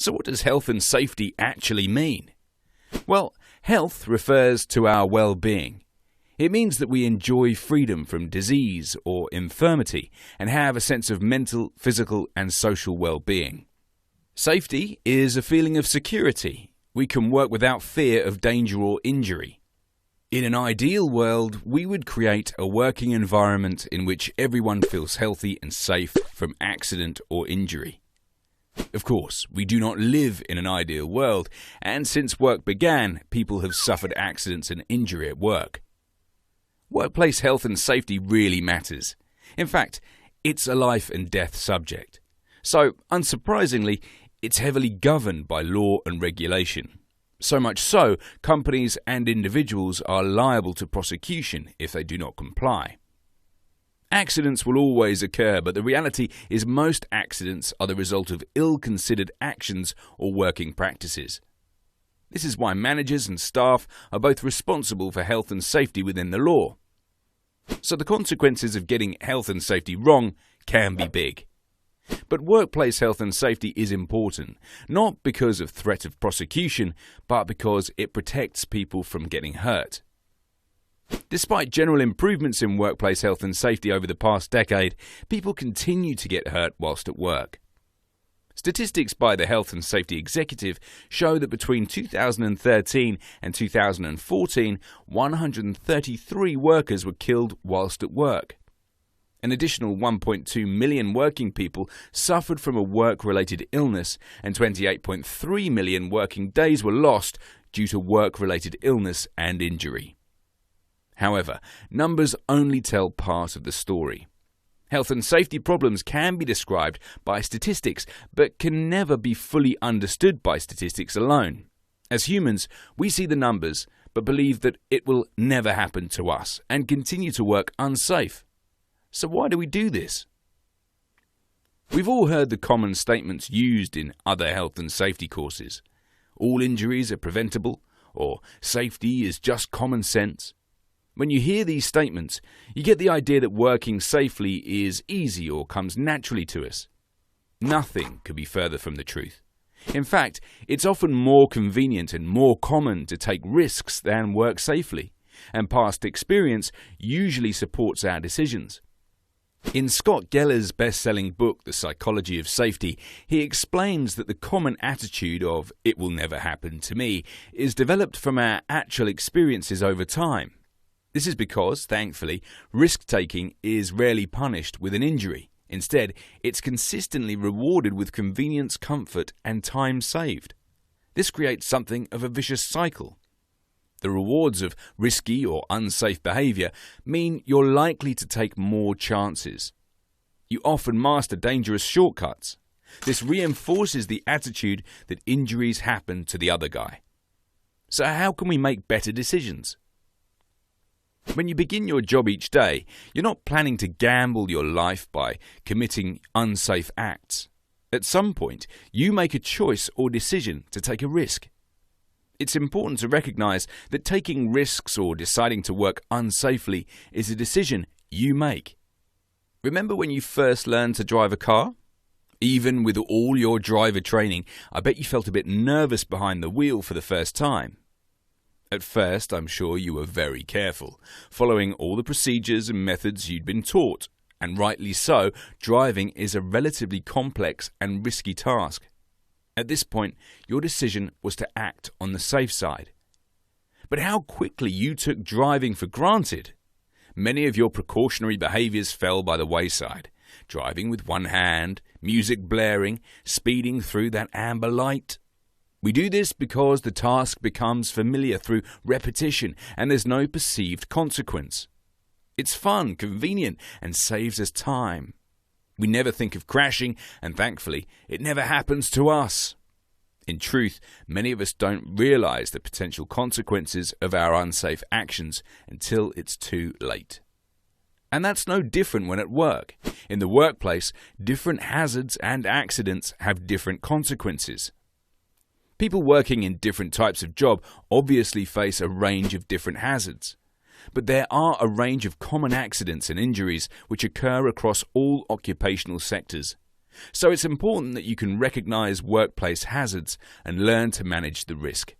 So what does health and safety actually mean? Well, health refers to our well-being. It means that we enjoy freedom from disease or infirmity and have a sense of mental, physical and social well-being. Safety is a feeling of security. We can work without fear of danger or injury. In an ideal world, we would create a working environment in which everyone feels healthy and safe from accident or injury. Of course, we do not live in an ideal world, and since work began, people have suffered accidents and injury at work. Workplace health and safety really matters. In fact, it's a life and death subject. So, unsurprisingly, it's heavily governed by law and regulation. So much so, companies and individuals are liable to prosecution if they do not comply. Accidents will always occur, but the reality is most accidents are the result of ill-considered actions or working practices. This is why managers and staff are both responsible for health and safety within the law. So the consequences of getting health and safety wrong can be big. But workplace health and safety is important, not because of threat of prosecution, but because it protects people from getting hurt. Despite general improvements in workplace health and safety over the past decade, people continue to get hurt whilst at work. Statistics by the Health and Safety Executive show that between 2013 and 2014, 133 workers were killed whilst at work. An additional 1.2 million working people suffered from a work-related illness, and 28.3 million working days were lost due to work-related illness and injury. However, numbers only tell part of the story. Health and safety problems can be described by statistics, but can never be fully understood by statistics alone. As humans, we see the numbers, but believe that it will never happen to us and continue to work unsafe. So why do we do this? We've all heard the common statements used in other health and safety courses. All injuries are preventable, or safety is just common sense. When you hear these statements, you get the idea that working safely is easy or comes naturally to us. Nothing could be further from the truth. In fact, it's often more convenient and more common to take risks than work safely, and past experience usually supports our decisions. In Scott Geller's best-selling book, The Psychology of Safety, he explains that the common attitude of "it will never happen to me" is developed from our actual experiences over time. This is because, thankfully, risk-taking is rarely punished with an injury. Instead, it's consistently rewarded with convenience, comfort, and time saved. This creates something of a vicious cycle. The rewards of risky or unsafe behavior mean you're likely to take more chances. You often master dangerous shortcuts. This reinforces the attitude that injuries happen to the other guy. So how can we make better decisions? When you begin your job each day, you're not planning to gamble your life by committing unsafe acts. At some point, you make a choice or decision to take a risk. It's important to recognize that taking risks or deciding to work unsafely is a decision you make. Remember when you first learned to drive a car? Even with all your driver training, I bet you felt a bit nervous behind the wheel for the first time. At first, I'm sure you were very careful, following all the procedures and methods you'd been taught, and rightly so. Driving is a relatively complex and risky task. At this point, your decision was to act on the safe side. But how quickly you took driving for granted! Many of your precautionary behaviors fell by the wayside. Driving with one hand, music blaring, speeding through that amber light. We do this because the task becomes familiar through repetition and there's no perceived consequence. It's fun, convenient, and saves us time. We never think of crashing, and thankfully, it never happens to us. In truth, many of us don't realize the potential consequences of our unsafe actions until it's too late. And that's no different when at work. In the workplace, different hazards and accidents have different consequences. People working in different types of job obviously face a range of different hazards. But there are a range of common accidents and injuries which occur across all occupational sectors. So it's important that you can recognize workplace hazards and learn to manage the risk.